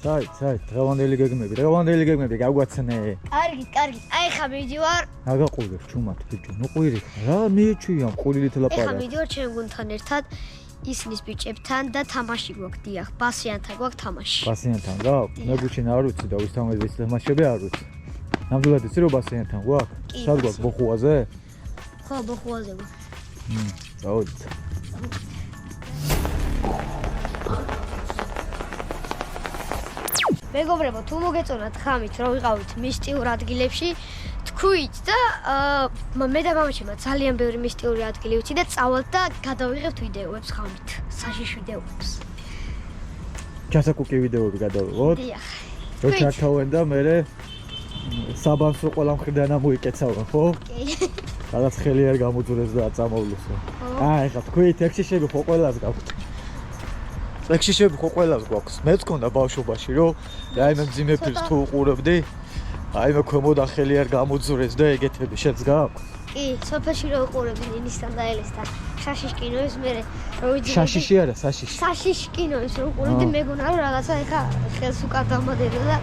საით, დღევანდელი გეგმები გაგვაცნე. კარგი. აი ხა მიდივარ. აგაყურებ ჩუმად ბიჭო. ნუ ყვირი. რა მეჩვია ყოლილით ლაპარაკ. ეხა მიდივარ ჩემ გუნდთან ერთად ისნის ბიჭებთან და თამაში გვაქვს, დიახ, ბასიანთან გვაქვს თამაში. ბასიანთან გაქვს? მე გუჩინ არ ვიცი და ვისთამაშე თამაშები არ ვიცი. ნამდვილად იცი რომ ბასიანთან გვაქვს? სად გვაქვს ბოხუაზე? ხო, ბოხუაზე გვაქვს. დავით. მეგობრებო, თუ მოგეწონათ ხამით რომ ვიყავით მისტიურ ადგილებში, თქვით და მე და მამაჩემმა ძალიან ბევრი მისტიური ადგილი ვიცი და წავალთ და გადავიღებთ ვიდეოებს ხამით, საშიში ვიდეოებს. ჩასაკუკი ვიდეოები გადავიღოთ. დიახ. რო ჩართავენ და მე საბანს რო ყველა მხრიდან ამოიკეცავენ, ხო? კი. რაღაც ხელი არ გამოძურეს და აწამოვლოსო. ეხლა თქვით ექსიშები ხო ყველას გაქვთ. ექსიშები ხო ყველას გვაქვს. მეც მქონდა ბავშვობაში რომ რაიმე მძიმე ფილმს თუ უყურებდი, აიმე ქვემოდა ხელი არ გამოძურეს და ეგეთები შენს გაქვს? კი, სოფელში რო უყურებდი ნინისთან და ელესთან. შაშიშ კინოებს მე რო ვიძინე. შაშიში არა, საშიში. საშიშ კინოებს რო უყურებდი, მეგონა რომ რაღაცა ეხა ხელს უკან დამადერა და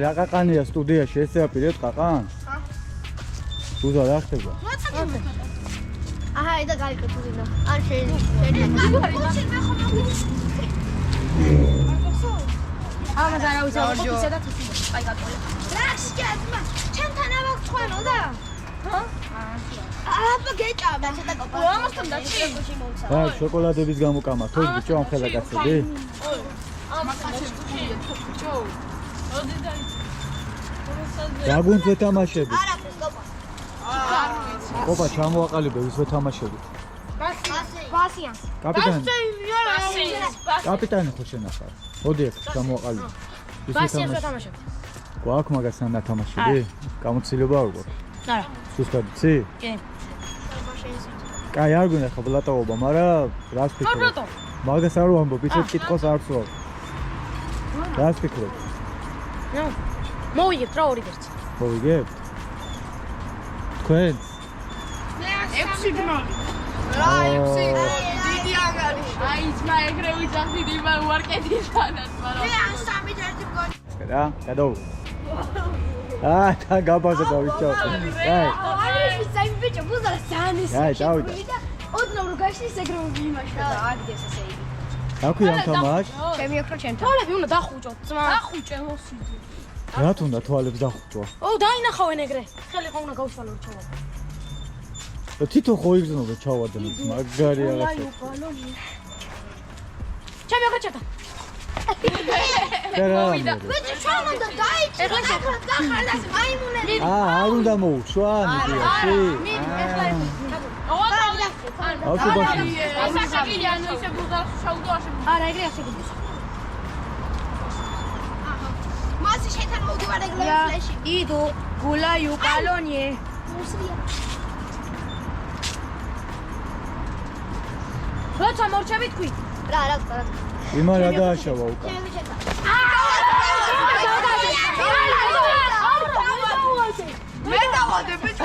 რა ყაყანია სტუდიაში ესე აპირეთ ყაყან? უზა რა ხდება? აჰა, და გაიგეთ უზინა. არ შეიძლება. ამას არა ვიცი, ოფისსა და თვითონ. აი გატოლე. რა შეჭმა? ჩემთან ავაგცხვალო და? ჰა? აბა გეჭამ. და ცოტა კოპა. ამასთან დაჭი. რა შოკოლადების გამოკამა ხო ბიჭო ამ ხელაკაცები? რა გუნდ ვეთამაშები? კოპა ჩამოაყალიბე ვის ვეთამაშები? ბასიანს. კაპიტანი ხო შენ ახარ? მოდი აქ ჩამოაყალიბე. ბასიანს ვეთამაშებ. გვაქვს მაგასთან ნათამაშები? გამოცდილება არ გვაქვს? არა. სუსტად იცი? კი. კაი არ გვინდა ხო ბლატაობა, მაგრამ რას ფიქრობ? მაგას არ ვამბობ, ისეთ კითხვას არ ვსვამ. რას ფიქრობ? მოვიგებთ რა ორი ვერც. მოვიგებთ? თქვენ? ექვსი ძმა. რა ექვსი? დიდი აგარი. აი ძმა ეგრე ვიძახდი დიმა უარკეთილანად, მაგრამ მე ან სამი ერთი მგონი. რა? გადაუ. თან გაბაზე გავიჩავ. კაი. აი, საიმ ბიჭო, ბუზა სანეს. კაი, დავიდა. ოდნავ რო გაშლის ეგრე ვიმაშვა და აგდეს ესე იგი. რა ქვია ამ თამაშს? ჩემი ოქრო ჩემთან. თვალები უნდა დახუჭოთ, ძმა. დახუჭე მოსიდი. რა თუნდა თვალებს დახუჭვა? დაინახავენ ეგრე. ხელი ხო უნდა გავშალო ჩავა. და თვითონ ხო იგზნობა ჩავადნე, მაგარი რაღაცა. ჩემი ოქრო ჩემთან. მოვიდა. ბიჭო, ჩამონდა დაიჭირა. ეხლა გახარდას მაიმუნები. არ უნდა მოუშვა ნიდიაში. ეხლა აუშობაში. ესა კიდე ანუ ისე ბუზას შაუდოაში. არა, ეგრე ასე გიძს. მასი შეთან მოვდივარ ეგრე ფლეში. იდო, გულაიუ კალონიე. როცა მორჩები თქვი? რა. იმან რა დააშავა უკან? მე დავადე ბიჭო,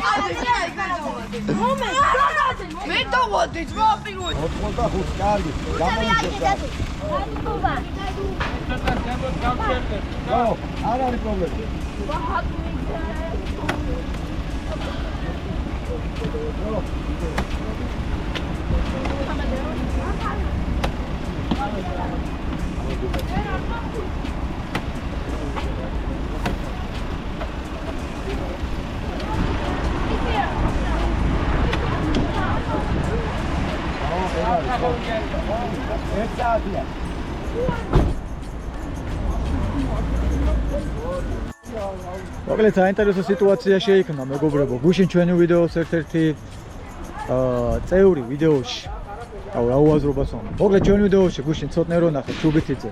მე დავადე ძმა პირველი. 85 კარგი, გამომიშოთა. არ არის პრობლემა. მოკლედ საინტერესო სიტუაცია შეიქმნა მეგობრებო. გუშინ ჩვენი ვიდეოს ერთ-ერთი წევრი ვიდეოში. აუ რა უაზრობას ვამბობ. მოკლედ ჩვენი ვიდეოში გუშინ ცოტნე რო ნახეთ ჩუბიტიძე.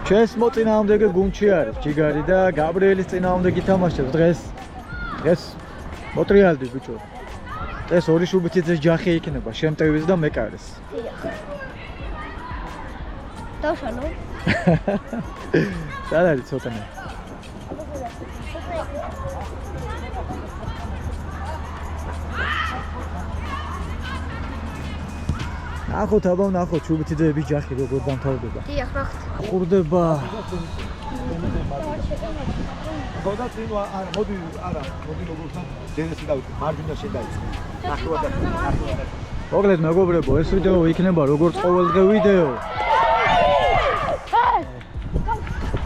ჩვენს მოწინააღმდეგე გუნდში არის ჯიგარი და გაბრიელის წინააღმდეგი თამაშობს დღეს მოტრიალდი ბიჭო. ეს ორი შუბიტიძეს ჯახი იქნება შემტევის და მეკარის. დავშალო. სად არის ცოტნე? ნახოთ აბა ნახოთ ჩუბითიძეების ჯახი როგორ დამთავრდება. დიახ, ნახოთ. ყურდება. ხოდა წინ არა მოდი როგორთან ჯენესი დავიწყე მარჯვენა შედაიწყე ნახევარ მოგლედ მეგობრებო ეს ვიდეო იქნება როგორც ყოველდღე ვიდეო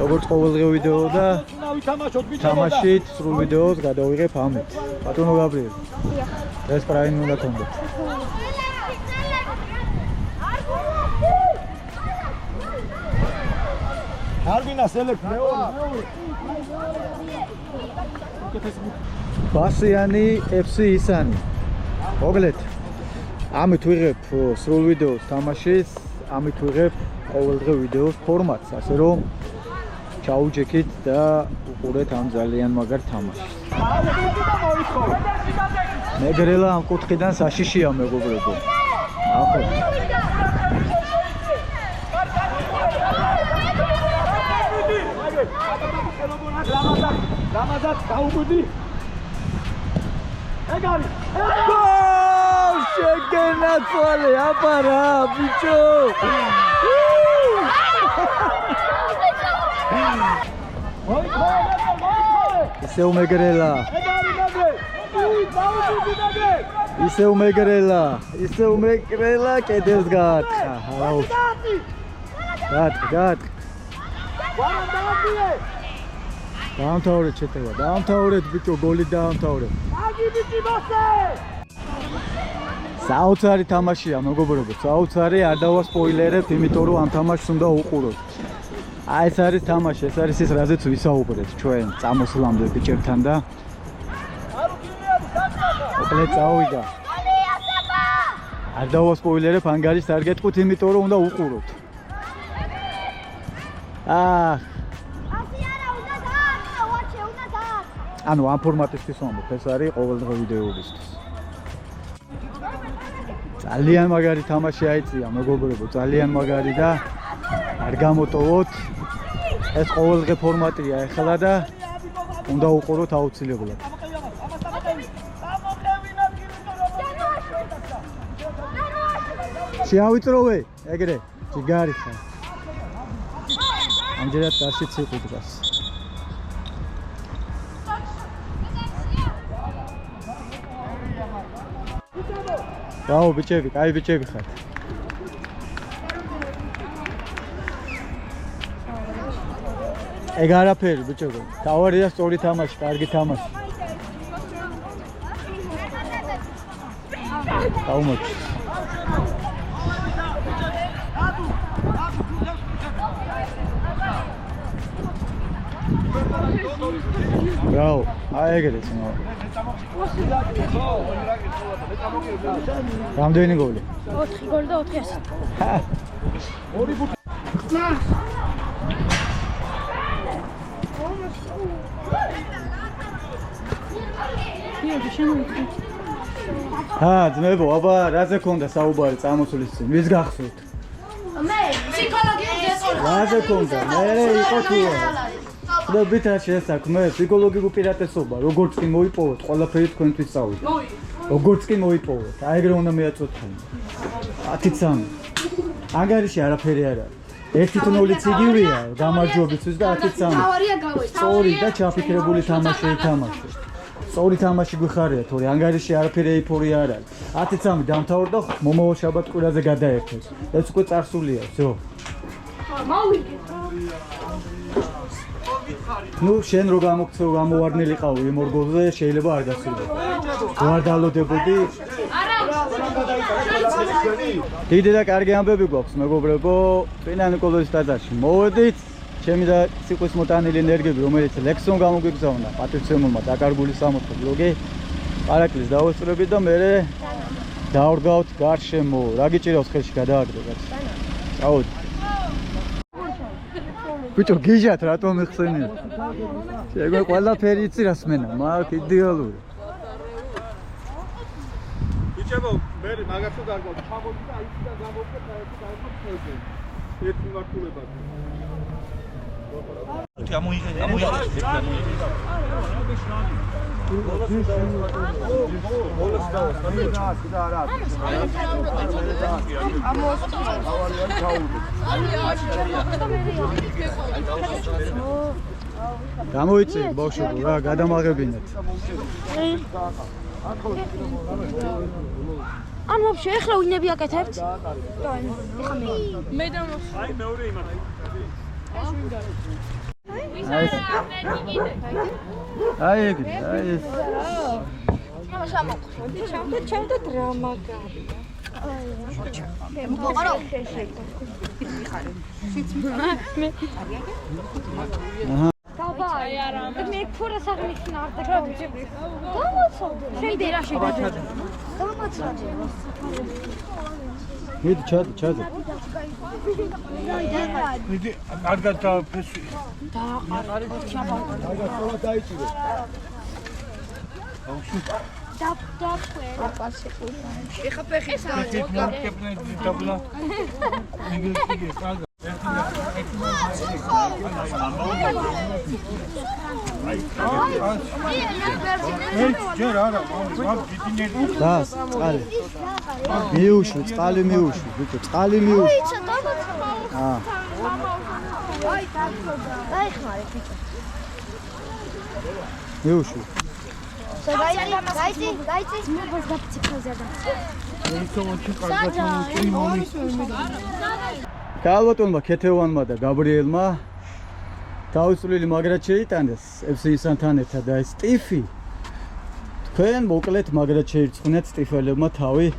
როგორც ყოველდღე ვიდეო და თამაშით სრულ ვიდეოს გადავიღებ ამით ბატონო გაბრიელი ეს პრაიმი უნდა კონდეთ არბინა სელექტ მეორე ბასიანი FC ისანი მოგლედ ამით ვიღებ სრულ ვიდეოს თამაშის ამით ვიღებ ყოველდღე ვიდეოს ფორმატს ასე რომ ჩაუჯექით და უყურეთ ამ ძალიან მაგარ თამაშს მეგრელა ამ კუთხიდან საშიშია მეგობრებო ნახოთ რამაზან გაუგვიდი ეგარი გოლ შეგენაცვალე აპარა ბიჭო ისევ მეგრელა ისევ მეგრელა კედელს გაათხა აუ გაათხ დაამთავრეთ შეტევა, დაამთავრეთ ბიჭო, გოლი დაამთავრეთ. საოცარი თამაშია, მეგობრებო, საოცარი, არ დავასპოილერებ, იმიტომ რომ ამ თამაშს უნდა უყუროთ. აი ეს არის თამაში, ეს არის ის, რაზეც ვისაუბრეთ ჩვენ წამოსვლამდე ბიჭებთან და მოკლედ წავიდა. არ დავასპოილერებ, ანგარიშს არ გეტყვით, იმიტომ რომ უნდა უყუროთ. ანუ ამ ფორმატისთვის ვამბობ, ეს არის ყოველდღე ვიდეოებისთვის. ძალიან მაგარი თამაში აიწია, მეგობრებო, ძალიან მაგარი და არ გამოტოვოთ. ეს ყოველდღე ფორმატია ეხლა და უნდა უყუროთ აუცილებლად. შეავიწროვე, ეგრე, ჯიგარი ხარ. ამჯერად გასიც იყიდრას. Bravo, bičevi, kaj bičevi xat. ეგ არაფერი ბიჭო. თავარია სწორი თამაში, კარგი თამაში. დაუმოჩ. Bravo, აი ეგრეც ნო. რამდენი გოლი? 4 გოლი და 4 ასი. ორი ბუთი. ძმებო, აბა, რაზე ქონდა საუბარი წამოსulis წინ? ვის გახსოვთ? მე ფსიქოლოგია ეწოლა. რაზე ქონდა? მე იყო თუ და ბითა შესაქმე, ფსიქოლოგიურ უპირატესობა, როგორც კი მოიპოვოთ, ყველაფერი თქვენთვის წავიდა. როგორც კი მოიპოვოთ, აი ეგრე უნდა მეაწოთქო. 10-3. ანგარიში არაფერი არ არის. 1-0 იგივეა, გამარჯვებისთვის და 10-3. თავარია გავეს. სწორი და ჩაფიქრებული თამაში ითამაშე. სწორი თამაში გვიხარია, თორე ანგარიში არაფერი ეიფორია არ არის. 10-3 დამთავრდა, მომავალ შაბათ-კვირაზე გადაერთეს. ეს უკვე წარსულია, всё. მოვიგე. ნუ შენ რო გამოგცევ გამოვარდნილიყავი იმ ორ გოლზე შეიძლება არ გასულიყო. ვარ დალოდებოდი. დიდი და კარგი ამბები გვაქვს მეგობრებო, წინა ნიკოლოზის ტაძარში. მოვედით, ჩემი და სიყვის მოტანილი ენერგიები, რომელიც ლექსონ გამოგვიგზავნა, პატრიცემულმა დაკარგული სამოთხე ბლოგი. პარაკლის დავესწრებით და მე დავრგავთ გარშემო. რა გიჭირავს ხელში გადააგდოთ? წავედი. ბიჭო გიჟათ რატომ მიხსენია? შეგე ყველაფერი იცი რას მენა, მაგ იდეალური. ბიჭებო, მე მაგას თუ გარკვევთ, ჩამოდი და აიციდან გამოვხეთ და ერთი გამოვხეთ ხელზე. ერთი მართულებად. გამოიწევ ბავშვებო რა გადამაღებინეთ. ან вообще ეხლა ვინები აკეთებთ? მე და აი ეგ ჩავდა დრამა გარი. Baba, მე ფურა საღმიხნა არ დაგავიჭები. გამოცოდე. შევიდე რა შეგაჭადე. გამოცოდე. მიდი ჩადე. მიდი არ გადააფესვი. ეხა ფეხი დაბლა. ჯერ არა, მაგ დიდინერი. დას, წყალი. მიუშვი, წყალი მიუშვი, ბიჭო, წყალი მიუშვი. აა. აი ხმარე ბიჭო. მიუშვი. გაიცი. მოგოს დაფიციქაზე და. კალბატონმა ქეთევანმა და გაბრიელმა დაუცვლელი მაგრად შეიტანეს FC-სთან ერთად და ეს ტიფი თქვენ მოკლედ მაგრად შეირწმუნეთ ტიფელებმა თავი.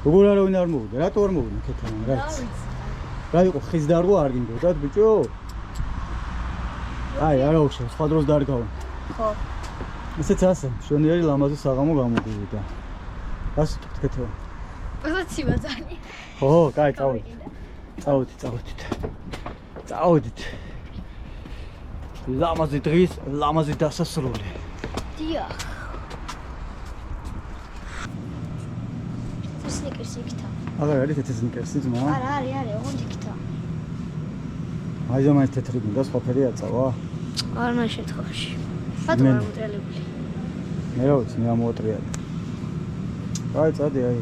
როგორ არავინ არ მოვიდა? რატო არ მოვიდა ქეთევან რა იცი? რა იყო ხის დარღვა არ გინდოდათ ბიჭო? აი არა უშენ სხვა დროს დარგავენ. ხო. ისეც ასე მშვენიერი ლამაზი საღამო გამოგვივიდა. რას ვთქვით ქეთევან? პოზიცივა ძალიან. ო, კაი, წავედით. ლამაზი დღის, ლამაზი დასასრული. დიახ. სნიკერსი იქთა. აღარ არის თეთრი სნიკერსი ძმა? არა, არის, ოღონდ იქთა. აი ზომაის თეთრი გინდა, სხვა ფერი აწავა? არ მან შემთხვევაში. ბატონო არ მოტრიალებული. მე რა ვიცი, მე ამოატრიალე. აი, წადი აი.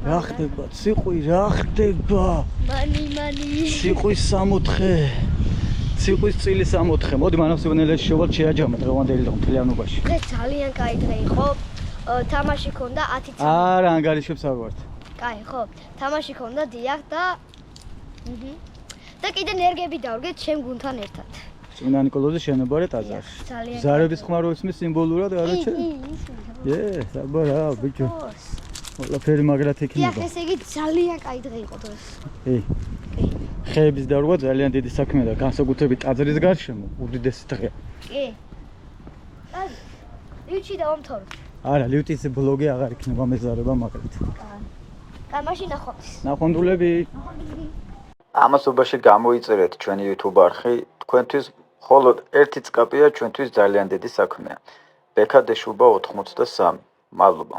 რა ხდება? ციყვი რა ხდება? მანი. ციყვის 64. ციყვის წილი 64. მოდი მანავსივნელეს შევალ შეაჯამა დღევანდელი დღე მთლიანობაში. ეს ძალიან კაი დღე იყო. თამაში ქონდა 10 წამი. არა, ანგარიშებს არ ვართ. კაი, ხო. თამაში ქონდა დიახ და და კიდე ნერგები დავდგეთ ჩემ გუნდთან ერთად. წმინდა ნიკოლოზის შენობარე ტაძარში. ძალიან ზარების ხმარობისმის სიმბოლურად არაჩე? საბა რა, ბიჭო. ყველაფერი მაგრად დიახ, იქნება. ესე იგი ძალიან კაი დღე იყო დღეს. ხეების დარგვა ძალიან დიდი საქმეა და განსაკუთრებით ტაძრის გარშემო უდიდესი დღეა. კი. ლივჩი დავამთავრე. არა, ლივტის ბლოგი აღარ იქნება მეზარება მაგრად. კაი, მაშინ ნახვამდის. ნახვამდულები. ამასობაში გამოიწერეთ ჩვენი YouTube არხი, თქვენთვის მხოლოდ ერთი წკაპია ჩვენთვის ძალიან დიდი საქმეა. ბექადეშუბა 83. მადლობა.